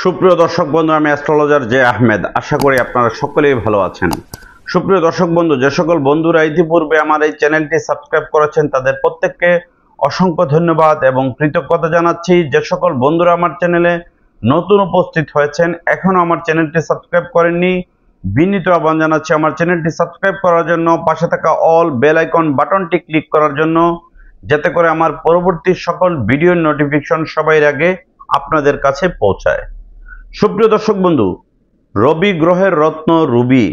সুপ্রিয় দর্শক বন্ধু, আমি অ্যাস্ট্রোলজার জে আহমেদ। আশা করি আপনারা সকলেই ভালো আছেন। সুপ্রিয় দর্শক বন্ধু, যে সকল বন্ধুরা ইতিপূর্বে আমার এই চ্যানেলটি সাবস্ক্রাইব করেছেন তাদের প্রত্যেককে অসংখ্য ধন্যবাদ এবং কৃতজ্ঞতা জানাচ্ছি। যে সকল বন্ধুরা আমার চ্যানেলে নতুন উপস্থিত হয়েছেন, এখনো আমার চ্যানেলটি সাবস্ক্রাইব করেননি, বিনীত আহ্বান জানাচ্ছি আমার চ্যানেলটি সাবস্ক্রাইব করার জন্য, পাশে থাকা অল বেল আইকন বাটনটি ক্লিক করার জন্য, যাতে করে আমার পরবর্তী সকল ভিডিওর নোটিফিকেশন সবার আগে আপনাদের কাছে পৌঁছায়। সুপ্রিয় দর্শক বন্ধু, রবি গ্রহের রত্ন রুবি।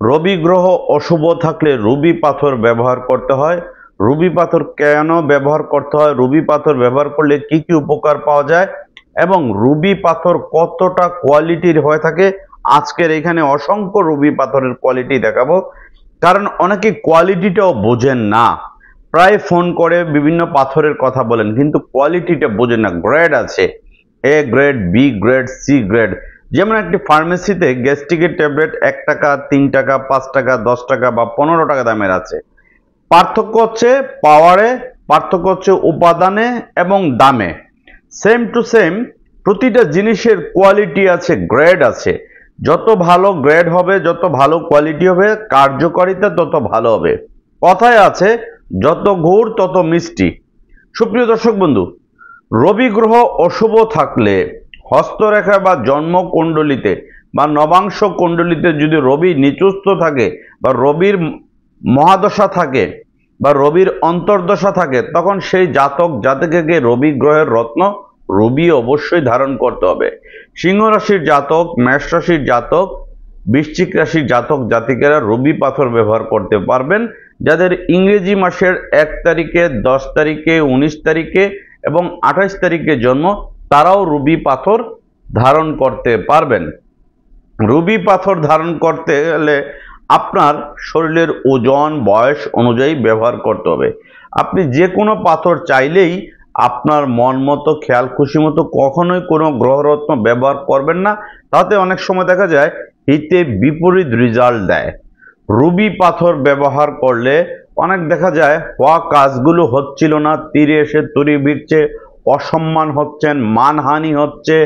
রবি গ্রহ অশুভ থাকলে রুবি পাথর ব্যবহার করতে হয়। রুবি পাথর কেন ব্যবহার করতে হয়, রুবি পাথর ব্যবহার করলে কি কি উপকার পাওয়া যায় এবং রুবি পাথর কতটা কোয়ালিটির হয়ে থাকে, আজকের এখানে অসংখ্য রুবি পাথরের কোয়ালিটি দেখাবো। কারণ অনেকে কোয়ালিটিটাও বোঝেন না, প্রায় ফোন করে বিভিন্ন পাথরের কথা বলেন কিন্তু কোয়ালিটিটা বোঝেন না। গ্রেড আছে, A grade, B grade, C grade. যেমন একটি ফার্মেসিতে গ্যাস্ট্রিকের ট্যাবলেট 1 টাকা, 3 টাকা, 5 টাকা, 10 টাকা বা 15 টাকা দামের আছে। পার্থক্য হচ্ছে পাওয়ারে, পার্থক্য হচ্ছে উপাদানে এবং দামে। সেম টু সেম প্রতিটা জিনিসের কোয়ালিটি আছে, গ্রেড আছে। যত ভালো গ্রেড হবে, যত ভালো কোয়ালিটি হবে, কার্যকারিতা তত ভালো হবে। কথায় আছে, যত গুড় তত মিষ্টি। সুপ্রিয় দর্শক বন্ধু, রবি গ্রহ অশুভ থাকলে হস্তরেখা বা জন্মকুণ্ডলিতে বা নবাংশ কুণ্ডলিতে যদি রবি নিচস্থ থাকে বা রবির মহাদশা থাকে বা রবির অন্তর্দশা থাকে, তখন সেই জাতক জাতিকাকে রবি গ্রহের রত্ন রবি অবশ্যই ধারণ করতে হবে। সিংহ রাশির জাতক, মেষ রাশির জাতক, বৃশ্চিক রাশির জাতক জাতিকারা রবি পাথর ব্যবহার করতে পারবেন। যাদের ইংরেজি মাসের 1 তারিখে, 10 তারিখে, 19 তারিখে এবং 28 তারিখে জন্ম, তারাও রুবি পাথর ধারণ করতে পারবেন। রুবি পাথর ধারণ করতে গেলে আপনার শরীরের ওজন, বয়স অনুযায়ী ব্যবহার করতে হবে। আপনি যে কোনো পাথর চাইলেই আপনার মন মতো, খেয়াল খুশি মতো কখনোই কোনো গ্রহরত্ন ব্যবহার করবেন না, তাতে অনেক সময় দেখা যায় হিতে বিপরীত রেজাল্ট দেয়। রুবি পাথর ব্যবহার করলে অনেক দেখা যায় হওয়া কাজগুলো হচ্ছিল না, তীরে এসে তরি ভিড়ছে, অসম্মান হচ্ছেন, মানহানি হচ্ছে,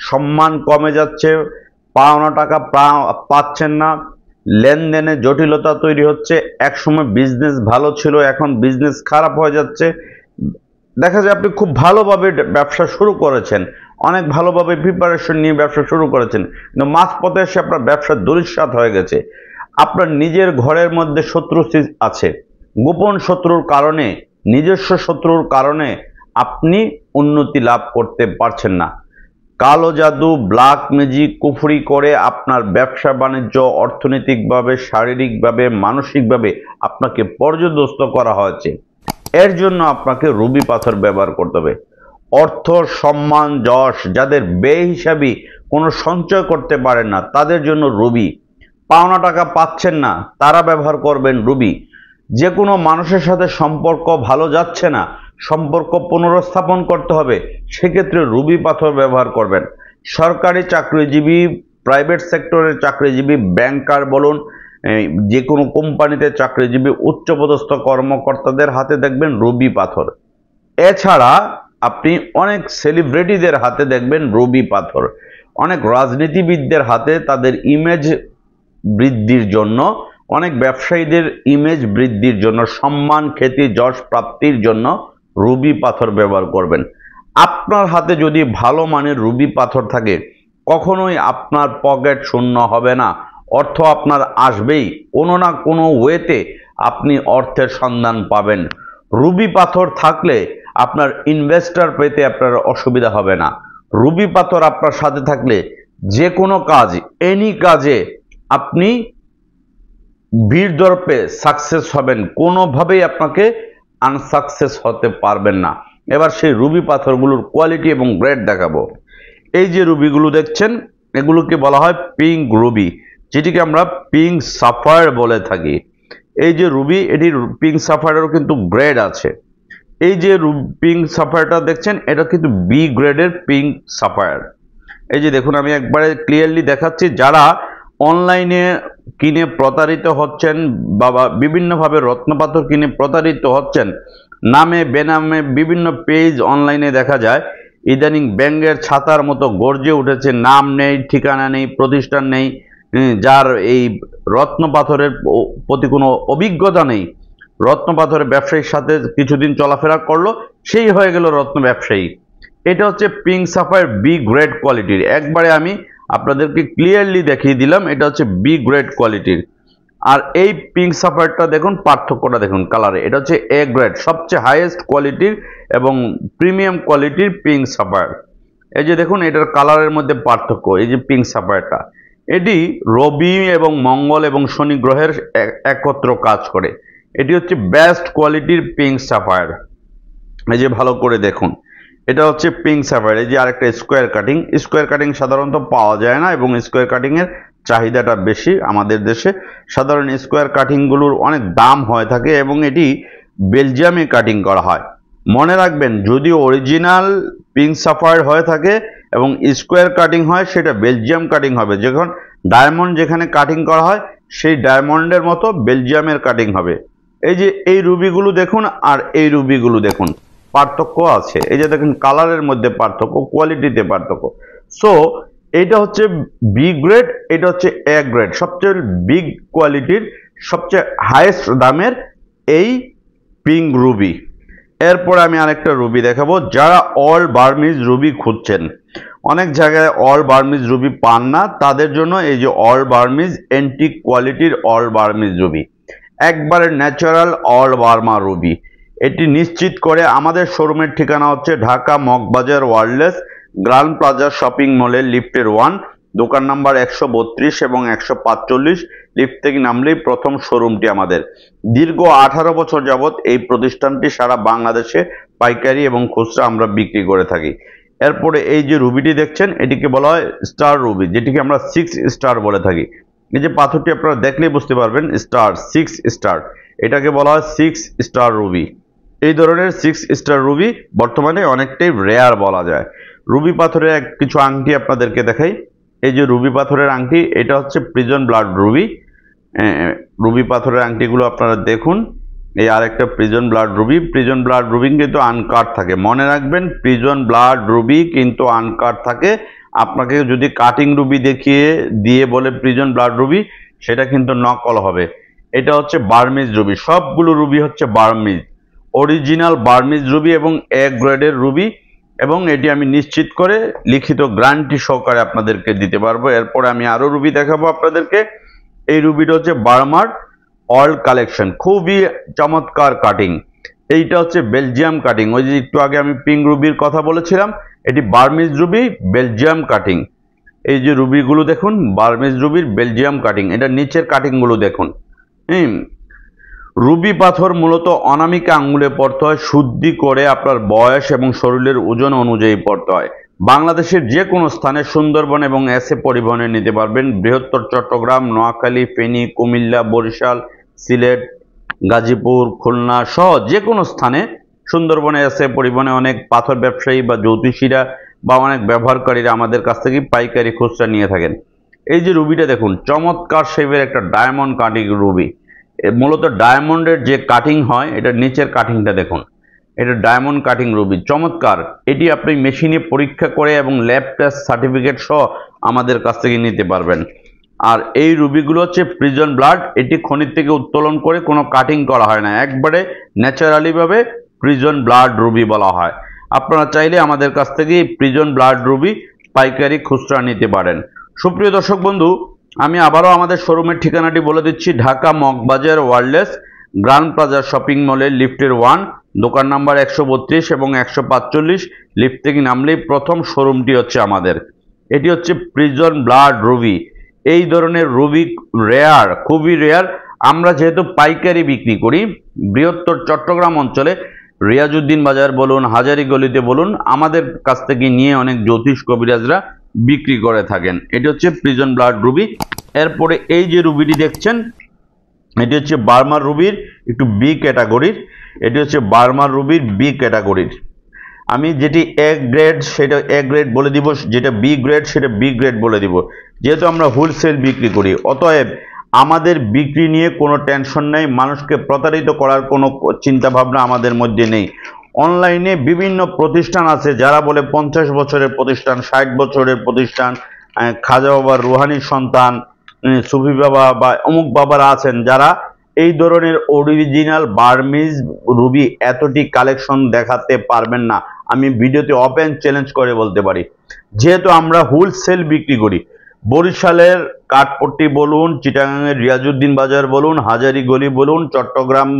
সম্মান কমে যাচ্ছে, পাওনা টাকা পাচ্ছেন না, লেনদেনে জটিলতা তৈরি হচ্ছে। একসময় বিজনেস ভালো ছিল, এখন বিজনেস খারাপ হয়ে যাচ্ছে। দেখা যায় আপনি খুব ভালোভাবে ব্যবসা শুরু করেছেন, অনেক ভালোভাবে প্রিপারেশন নিয়ে ব্যবসা শুরু করেছেন, কিন্তু মাঝপথে এসে আপনার ব্যবসা ধূলিসাৎ হয়ে গেছে। আপনার নিজের ঘরের মধ্যে শত্রু আছে, গোপন শত্রুর কারণে, নিজস্ব শত্রুর কারণে আপনি উন্নতি লাভ করতে পারছেন না। কালো জাদু, ব্ল্যাক ম্যাজিক, কুফরি করে আপনার ব্যবসা বাণিজ্য অর্থনৈতিকভাবে, শারীরিকভাবে, মানসিকভাবে আপনাকে পর্যদস্ত করা হয়েছে। এর জন্য আপনাকে রুবি পাথর ব্যবহার করতে হবে। অর্থ, সম্মান, যশ, যাদের বেহিসাবি কোনো সঞ্চয় করতে পারেন না তাদের জন্য রুবি। পাওনা টাকা পাচ্ছেন না, তারা ব্যবহার করবেন রুবি। যে কোনো মানুষের সাথে সম্পর্ক ভালো যাচ্ছে না, সম্পর্ক পুনরস্থাপন করতে হবে, সেক্ষেত্রে রুবি পাথর ব্যবহার করবেন। সরকারি চাকরিজীবী, প্রাইভেট সেক্টরের চাকরিজীবী, ব্যাংকার বলুন, যে কোনো কোম্পানিতে চাকরিজীবী, উচ্চপদস্থ কর্মকর্তাদের হাতে দেখবেন রুবি পাথর। এছাড়া আপনি অনেক সেলিব্রিটিদের হাতে দেখবেন রুবি পাথর। অনেক রাজনীতিবিদদের হাতে তাদের ইমেজ বৃদ্ধির জন্য, অনেক ব্যবসায়ীদের ইমেজ বৃদ্ধির জন্য, সম্মান, খ্যাতি, যশ প্রাপ্তির জন্য রুবি পাথর ব্যবহার করবেন। আপনার হাতে যদি ভালো মানের রুবি পাথর থাকে, কখনোই আপনার পকেট শূন্য হবে না, অর্থ আপনার আসবেই, কোনো না কোনো ওয়েতে আপনি অর্থের সন্ধান পাবেন। রুবি পাথর থাকলে আপনার ইনভেস্টর পেতে আপনার অসুবিধা হবে না। রুবি পাথর আপনার সাথে থাকলে যে কোনো কাজ, এনি কাজে আপনি বীরদর্পে সাকসেস হবেন, কোনোভাবেই আপনাকে আনসাকসেস হতে পারবেন না। এবার সেই রুবি পাথরগুলোর কোয়ালিটি এবং গ্রেড দেখাবো। এই যে রুবিগুলো দেখছেন, এগুলোকে বলা হয় পিঙ্ক রুবি, যেটিকে আমরা পিঙ্ক সাফায়ার বলে থাকি। এই যে রুবি, এটির পিঙ্ক সাফায়ারেরও কিন্তু গ্রেড আছে। এই যে পিঙ্ক সাফায়ারটা দেখছেন, এটা কিন্তু বি গ্রেডের পিঙ্ক সাফায়ার। এই যে দেখুন, আমি একবারে ক্লিয়ারলি দেখাচ্ছি। যারা অনলাইনে কিনে প্রতারিত হচ্ছেন বা বিভিন্নভাবে রত্নপাথর কিনে প্রতারিত হচ্ছেন, নামে বেনামে বিভিন্ন পেজ অনলাইনে দেখা যায়, ইদানিং ব্যাঙের ছাতার মতো গর্জে উঠেছে, নাম নেই, ঠিকানা নেই, প্রতিষ্ঠান নেই, যার এই রত্ন পাথরের প্রতি কোনো অভিজ্ঞতা নেই, রত্ন পাথরের ব্যবসায়ীর সাথে কিছুদিন চলাফেরা করলো, সেই হয়ে গেল রত্ন ব্যবসায়ী। এটা হচ্ছে পিঙ্ক সাফায়ার বি গ্রেড কোয়ালিটির। একবারে আমি আপনাদেরকে ক্লিয়ারলি দেখিয়ে দিলাম, এটা হচ্ছে বি গ্রেড কোয়ালিটির। আর এই পিঙ্ক সাফায়ারটা দেখুন, পার্থক্যটা দেখুন কালারে, এটা হচ্ছে এ গ্রেড, সবচেয়ে হাইয়েস্ট কোয়ালিটির এবং প্রিমিয়াম কোয়ালিটির পিঙ্ক সাফায়ার। এই যে দেখুন এটার কালারের মধ্যে পার্থক্য। এই যে পিঙ্ক সাফায়ারটা, এটি রবি এবং মঙ্গল এবং শনি গ্রহের একত্র কাজ করে। এটি হচ্ছে বেস্ট কোয়ালিটির পিঙ্ক সাফায়ার। এই যে ভালো করে দেখুন, এটা হচ্ছে পিঙ্ক সাফায়ার। এই যে আরেকটা স্কোয়ার কাটিং, স্কোয়ার কাটিং সাধারণত পাওয়া যায় না এবং স্কোয়ার কাটিং এর চাহিদাটা বেশি আমাদের দেশে। সাধারণ স্কোয়ার কাটিংগুলোর অনেক দাম হয়ে থাকে এবং এটি বেলজিয়ামে কাটিং করা হয়। মনে রাখবেন, যদি অরিজিনাল পিঙ্ক সাফায়ার হয়ে থাকে এবং স্কোয়ার কাটিং হয়, সেটা বেলজিয়াম কাটিং হবে। যখন ডায়মন্ড যেখানে কাটিং করা হয়, সেই ডায়মন্ডের মতো বেলজিয়ামের কাটিং হবে। এই যে এই রুবিগুলো দেখুন আর এই রুবিগুলো দেখুন, পার্থক্য আছে। এই যে দেখুন কালারের মধ্যে পার্থক্য, কোয়ালিটিতে পার্থক্য। সো এটা হচ্ছে বি গ্রেড, এটা হচ্ছে এ গ্রেড, সবচেয়ে বিগ কোয়ালিটির, সবচেয়ে হাইয়েস্ট দামের এই পিঙ্ক রুবি। এরপর আমি আরেকটা রুবি দেখাবো। যারা অল বার্মিজ রুবি খুঁজছেন, অনেক জায়গায় অল বার্মিজ রুবি পান না, তাদের জন্য এই যে অল বার্মিজ এন্টিক কোয়ালিটির অল বার্মিজ রুবি, একবারে ন্যাচারাল অল বার্মা রুবি। এটি নিশ্চিত করে আমাদের শোরুমের ঠিকানা হচ্ছে Dhaka Moghbazar ওয়ার্ল্ডলেস grand plaza shopping মলের লিফটের 1, দোকান নাম্বার 132 এবং 145। লিফট থেকে নামলেই প্রথম শোরুমটি আমাদের। দীর্ঘ 18 বছর যাবৎ এই প্রতিষ্ঠানটি সারা বাংলাদেশে পাইকারি এবং খুচরা আমরা বিক্রি করে থাকি। এরপরে এই যে রুবিটি দেখছেন, এটিকে বলা হয় স্টার রুবি, যেটিকে আমরা 6 স্টার বলে থাকি। এই যে পাথরটি আপনারা দেখলেই বুঝতে পারবেন, স্টার, 6 স্টার, এটাকে বলা হয় 6 স্টার রুবি। এই ধরনের 6 স্টার রুবি বর্তমানে অনেকটাই রেয়ার বলা যায়। রুবি পাথরের কিছু আংটি আপনাদেরকে দেখাই। এই যে রুবি পাথরের আংটি, এটা হচ্ছে প্রিজন ব্লাড রুবি। রুবি পাথরের আংটিগুলো আপনারা দেখুন। এই আরেকটা prison blood Ruby. Prison blood Ruby কিন্তু আনকাট থাকে, মনে রাখবেন, প্রিজন ব্লাড রুবি কিন্তু আনকাট থাকে। আপনাকে যদি কাটিং রুবি দেখিয়ে দিয়ে বলে প্রিজন ব্লাড রুবি, সেটা কিন্তু নকল হবে। এটা হচ্ছে বার্মিজ রুবি, সবগুলো রুবি হচ্ছে বার্মিজ, অরিজিনাল বার্মিজ রুবি এবং এ গ্রেডের রুবি, এবং এটি আমি নিশ্চিত করে লিখিত গ্যারান্টি সহকারে আপনাদেরকে দিতে পারবো। এরপরে আমি আরো রুবি দেখাবো আপনাদেরকে। এই রুবিটা হচ্ছে বার্মার অল্ড কালেকশন, খুবই চমৎকার কাটিং। এইটা হচ্ছে বেলজিয়াম কাটিং। ওই যে একটু আগে আমি পিঙ্ক রুবির কথা বলেছিলাম, এটি বার্মিজ রুবি বেলজিয়াম কাটিং। এই যে রুবিগুলো দেখুন, বার্মিজ রুবির বেলজিয়াম কাটিং। এটা নিচের কাটিংগুলো দেখুন। রুবি পাথর মূলত অনামিকা আঙ্গুলে পড়তে হয়, শুদ্ধি করে আপনার বয়স এবং শরীরের ওজন অনুযায়ী পড়তে হয়। বাংলাদেশের যে কোনো স্থানে সুন্দরবন এবং এসএ পরিবহনে নিতে পারবেন। বৃহত্তর চট্টগ্রাম, নোয়াখালী, ফেনী, কুমিল্লা, বরিশাল, সিলেট, গাজীপুর, খুলনা সহ যে কোনো স্থানে সুন্দরবনে এসএ পরিবহনে অনেক পাথর ব্যবসায়ী বা জ্যোতিষীরা বা অনেক ব্যবহারকারীরা আমাদের কাছ থেকে পাইকারি খুচরা নিয়ে থাকেন। এই যে রুবিটা দেখুন, চমৎকার শেপের একটা ডায়মন্ড কাটিং রুবি। মূলত ডায়মন্ডের যে কাটিং হয়, এটা নিচের কাটিংটা দেখুন, এটা ডায়মন্ড কাটিং রুবি, চমৎকার। এটি আপনি মেশিনে পরীক্ষা করে এবং ল্যাব টেস্ট সার্টিফিকেট সহ আমাদের কাছ থেকে নিতে পারবেন। আর এই রুবিগুলো হচ্ছে প্রিজন ব্লাড, এটি খনি থেকে উত্তোলন করে কোনো কাটিং করা হয় না, একবারে ন্যাচারালি ভাবে প্রিজন ব্লাড রুবি বলা হয়। আপনারা চাইলে আমাদের কাছ থেকে প্রিজন ব্লাড রুবি পাইকারি খুচরা নিতে পারেন। সুপ্রিয় দর্শক বন্ধু, আমি আবারও আমাদের শোরুমের ঠিকানাটি বলে দিচ্ছি। Dhaka Moghbazar ওয়ার্ল্ডলেস grand plaza shopping মলের লিফটের 1, দোকান নাম্বার 132 এবং 145। লিফট থেকে নামলেই প্রথম শোরুমটি হচ্ছে আমাদের। এটি হচ্ছে প্রিজন ব্লাড রুবি। এই ধরনের রুবি রেয়ার, খুবই রেয়ার। আমরা যেহেতু পাইকারি বিক্রি করি, বৃহত্তর চট্টগ্রাম অঞ্চলে রিয়াজউদ্দিন বাজার বলুন, হাজারি গলিতে বলুন, আমাদের কাছ থেকে নিয়ে অনেক জ্যোতিষ কবিরাজরা বিক্রি করে থাকেন। এটি হচ্ছে প্রিজন ব্লাড রুবি। এরপরে এই যে রুবিটি দেখছেন, এটি হচ্ছে বার্মার রুবির একটু বি ক্যাটাগরির। এটি হচ্ছে বার্মার রুবির বি ক্যাটাগরির। আমি যেটি এ গ্রেড সেটা এ গ্রেড বলে দিব, যেটা বি গ্রেড সেটা বি গ্রেড বলে দিব, যেহেতু আমরা হোলসেল বিক্রি করি। অতএব আমাদের বিক্রি নিয়ে কোনো টেনশন নেই, মানুষকে প্রতারিত করার কোনো চিন্তা ভাবনা আমাদের মধ্যে নেই। অনলাইনে বিভিন্ন প্রতিষ্ঠান আছে যারা বলে 50 বছরের প্রতিষ্ঠান, 60 বছরের প্রতিষ্ঠান, খাজা বাবার রুহানি সন্তান, সুফি বাবা বা অমুক বাবারা আছেন যারা এই ধরনের অরিজিনাল বার্মিজ রুবি এতটি কালেকশন দেখাতে পারবেন না। আমি ভিডিওতে ওপেন চ্যালেঞ্জ করে বলতে পারি, যেহেতু আমরা হোলসেল বিক্রি করি। বরিশালের কাঠপট্টি বলুন, চিটাগাংয়ের রিয়াজউদ্দিন বাজার বলুন, হাজারি গলি বলুন, চট্টগ্রাম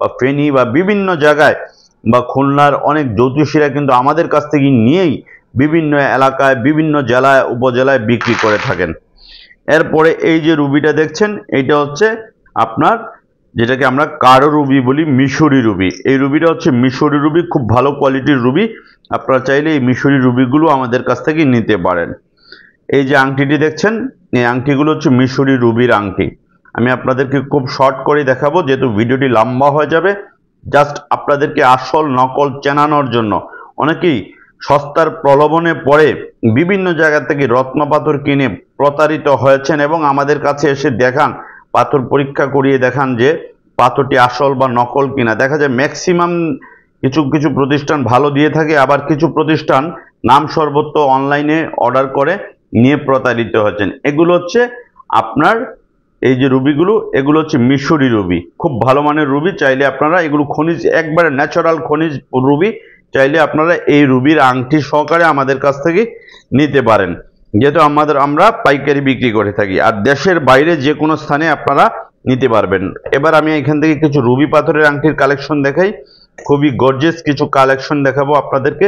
বা ফেনী বা বিভিন্ন জায়গায় বা খুলনার অনেক জ্যোতিষীরা কিন্তু আমাদের কাছ থেকে নিয়েই বিভিন্ন এলাকায়, বিভিন্ন জেলায়, উপজেলায় বিক্রি করে থাকেন। এরপরে এই যে রুবিটা দেখছেন, এইটা হচ্ছে আপনার যেটাকে আমরা কারো রুবি বলি, মিশরি রুবি। এই রুবিটা হচ্ছে মিশরি রুবি, খুব ভালো কোয়ালিটির রুবি। আপনারা চাইলে এই মিশরি রুবিগুলো আমাদের কাছ থেকে নিতে পারেন। এই যে আংটিটি দেখছেন, এই আংটিগুলো হচ্ছে মিশরি রুবির আংটি। আমি আপনাদেরকে খুব শর্ট করে দেখাবো যেহেতু ভিডিওটি লম্বা হয়ে যাবে। জাস্ট আপনাদেরকে আসল নকল চেনানোর জন্য। অনেকেই সস্তার প্রলোভনে পড়ে বিভিন্ন জায়গা থেকে রত্ন পাথর কিনে প্রতারিত হয়েছেন এবং আমাদের কাছে এসে দেখান, পাথর পরীক্ষা করিয়ে দেখান যে পাথরটি আসল বা নকল কিনা। দেখা যায় ম্যাক্সিমাম কিছু কিছু প্রতিষ্ঠান ভালো দিয়ে থাকে, আবার কিছু প্রতিষ্ঠান নাম সর্বত্র অনলাইনে অর্ডার করে নিয়ে প্রতারিত হচ্ছেন। এগুলো হচ্ছে আপনার এই যে রুবিগুলো, এগুলো হচ্ছে মিশরি রুবি, খুব ভালো মানের রুবি। চাইলে আপনারা এগুলো খনিজ, একবারে ন্যাচারাল খনিজ রুবি, চাইলে আপনারা এই রুবির আংটি সহকারে আমাদের কাছ থেকে নিতে পারেন, যেহেতু আমরা পাইকারি বিক্রি করে থাকি। আর দেশের বাইরে যে কোনো স্থানে আপনারা নিতে পারবেন। এবার আমি এখান থেকে কিছু রুবি পাথরের আংটির কালেকশন দেখাই, খুবই গর্জিয়াস কিছু কালেকশন দেখাবো আপনাদেরকে।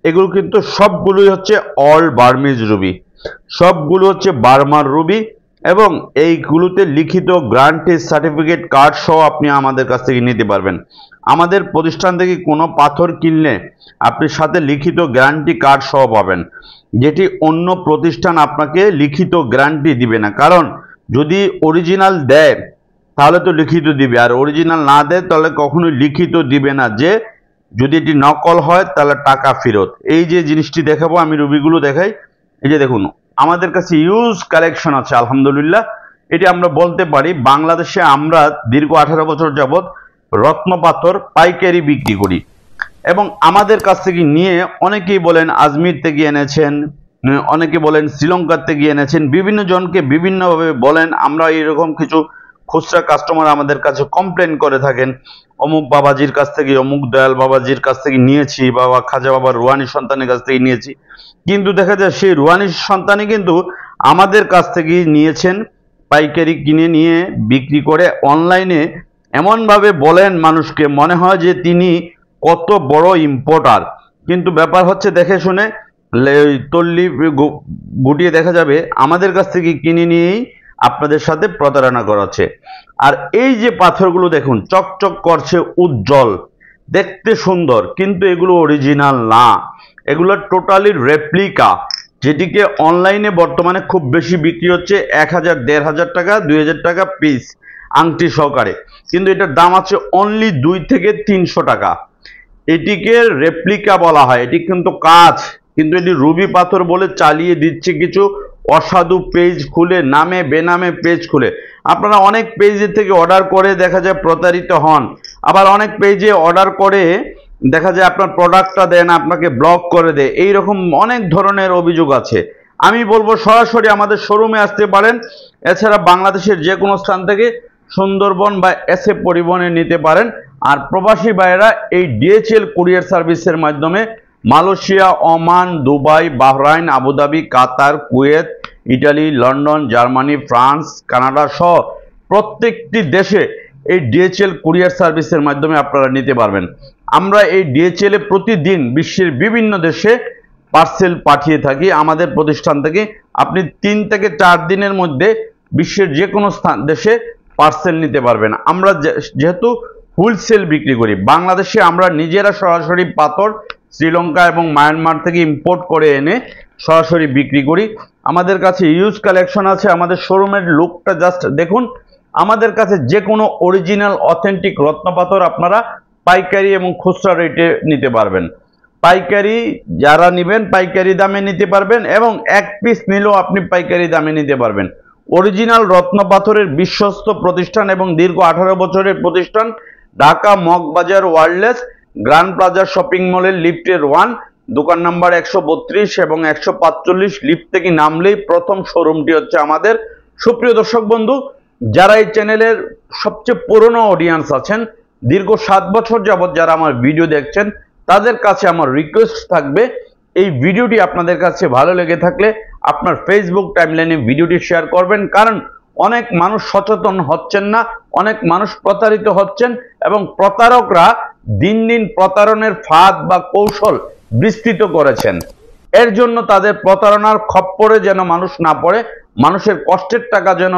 এগুলো কিন্তু সবগুলোই হচ্ছে অল বার্মিজ রুবি, সবগুলো হচ্ছে বার্মার রুবি এবং এইগুলোতে লিখিত গ্যারান্টি সার্টিফিকেট কার্ড সহ আপনি আমাদের কাছ থেকে নিতে পারবেন। আমাদের প্রতিষ্ঠান থেকে কোনো পাথর কিনলে আপনি সাথে লিখিত গ্যারান্টি কার্ড সহ পাবেন, যেটি অন্য প্রতিষ্ঠান আপনাকে লিখিত গ্যারান্টি দিবে না। কারণ যদি অরিজিনাল দেয় তাহলে তো লিখিত দিবে, আর অরিজিনাল না দেয় তাহলে কখনোই লিখিত দিবে না যে যদি এটি নকল হয় তাহলে টাকা ফেরত। এই যে জিনিসটি দেখাবো, আমি রুবিগুলো দেখাই। এই যে দেখুন, আমাদের কাছে ইউজ কালেকশন আছে আলহামদুলিল্লাহ। এটি আমরা বলতে পারি বাংলাদেশে আমরা দীর্ঘ 18 বছর যাবৎ রত্ন পাথর পাইকারি বিক্রি করি এবং আমাদের কাছ থেকে নিয়ে অনেকেই বলেন আজমির থেকে এনেছেন, অনেকে বলেন শ্রীলঙ্কার থেকে এনেছেন, বিভিন্ন জনকে বিভিন্নভাবে বলেন। আমরা এরকম কিছু খুচরা কাস্টমার আমাদের কাছে কমপ্লেন করে থাকেন, অমুক বাবাজির কাছ থেকে, অমুক দয়াল বাবাজির কাছ থেকে নিয়েছি, বাবা খাজা বাবার রুহানি সন্তানের কাছ থেকে নিয়েছি। কিন্তু দেখা যায় সেই রুহানি সন্তানই কিন্তু আমাদের কাছ থেকে নিয়েছেন, পাইকারি কিনে নিয়ে বিক্রি করে অনলাইনে এমনভাবে বলেন মানুষকে মনে হয় যে তিনি কত বড় ইম্পোর্টার। কিন্তু ব্যাপার হচ্ছে দেখে শুনে তল্লি গুটিয়ে দেখা যাবে আমাদের কাছ থেকে কিনে নিয়েই আপনাদের সাথে প্রতারণা করাচ্ছে। আর এই যে পাথরগুলো দেখুন, চকচক করছে, উজ্জ্বল, দেখতে সুন্দর, কিন্তু এগুলো অরিজিনাল না, এগুলো টোটালি রেপ্লিকা, যেটিকে অনলাইনে বর্তমানে খুব বেশি বিক্রি হচ্ছে 1000, 1500 টাকা, 2000 টাকা পিস আংটি সহকারে, কিন্তু এটার দাম আছে অনলি 2 থেকে 300 টাকা। এটিকে রেপ্লিকা বলা হয়, এটি কিন্তু কাজ, কিন্তু এটি রুবি পাথর বলে চালিয়ে দিচ্ছে কিছু অসাধু পেজ খুলে, নামে বেনামে পেজ খুলে। আপনারা অনেক পেজের থেকে অর্ডার করে দেখা যায় প্রতারিত হন, আবার অনেক পেজে অর্ডার করে দেখা যায় আপনার প্রোডাক্টটা দেন আপনাকে ব্লক করে দেয়। এইরকম অনেক ধরনের অভিযোগ আছে। আমি বলবো সরাসরি আমাদের শোরুমে আসতে পারেন, এছাড়া বাংলাদেশের যে কোনো স্থান থেকে সুন্দরবন বা এসএ পরিবহনে নিতে পারেন। আর প্রবাসী ভাইয়েরা এই ডিএচএল কুরিয়ার সার্ভিসের মাধ্যমে Malaysia, Oman, Dubai, Bahrain, Abu Dhabi, Qatar, Kuwait, Italy, London, Germany, France, Canada সহ প্রত্যেকটি দেশে এই ডিএচএল কুরিয়ার সার্ভিসের মাধ্যমে আপনারা নিতে পারবেন। আমরা এই ডিএচএল এ প্রতিদিন বিশ্বের বিভিন্ন দেশে পার্সেল পাঠিয়ে থাকি আমাদের প্রতিষ্ঠান থেকে। আপনি 3 থেকে 4 দিনের মধ্যে বিশ্বের যে কোনো দেশে পার্সেল নিতে পারবেন। আমরা যেহেতু হোলসেল বিক্রি করি, বাংলাদেশে আমরা নিজেরা সরাসরি পাথর শ্রীলঙ্কা এবং মায়ানমার থেকে ইম্পোর্ট করে এনে সরাসরি বিক্রি করি। আমাদের কাছে ইউজ কালেকশন আছে। আমাদের শোরুমের লুকটা জাস্ট দেখুন। আমাদের কাছে যে কোনো অরিজিনাল অথেন্টিক রত্ন পাথর আপনারা পাইকারি এবং খুচরা রেটে নিতে পারবেন। পাইকারি যারা নেবেন পাইকারি দামে নিতে পারবেন এবং এক পিস নিলেও আপনি পাইকারি দামে নিতে পারবেন। অরিজিনাল রত্ন পাথরের বিশ্বস্ত প্রতিষ্ঠান এবং দীর্ঘ 18 বছরের প্রতিষ্ঠান Dhaka Moghbazar wireless grand plaza shopping মলের লিফটের 1, দোকান নাম্বার 132 এবং 145, লিফট থেকে নামলেই প্রথম শোরুমটি হচ্ছে আমাদের। সুপ্রিয় দর্শক বন্ধু, যারা এই চ্যানেলের সবচেয়ে পুরনো অডিয়েন্স আছেন, দীর্ঘ 7 বছর যাবত যারা আমার ভিডিও দেখছেন, তাদের কাছে আমার রিকোয়েস্ট থাকবে, এই ভিডিওটি আপনাদের কাছে ভালো লেগে থাকলে আপনার ফেসবুক টাইমলাইনে ভিডিওটি শেয়ার করবেন। কারণ অনেক মানুষ সচেতন হচ্ছেন না, অনেক মানুষ প্রতারিত হচ্ছেন এবং প্রতারকরা দিন দিন প্রতারণের ফাঁদ বা কৌশল বিস্তৃত করেছেন। এর জন্য তাদের প্রতারণার খপ্পরে যেন মানুষ না পড়ে, মানুষের কষ্টের টাকা যেন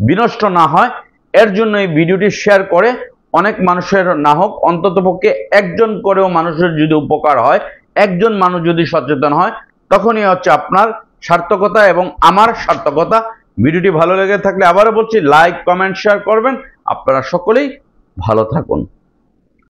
বিনষ্ট না হয়, এর জন্য এই ভিডিওটি শেয়ার করে অনেক মানুষের না হোক, অন্ততপক্ষে একজন করেও মানুষের যদি উপকার হয়, একজন মানুষ যদি সচেতন হয়, তখনই হচ্ছে আপনার সার্থকতা এবং আমার সার্থকতা। ভিডিওটি ভালো লেগে থাকলে আবারও বলছি, লাইক, কমেন্ট, শেয়ার করবেন। আপনারা সকলেই ভালো থাকুন।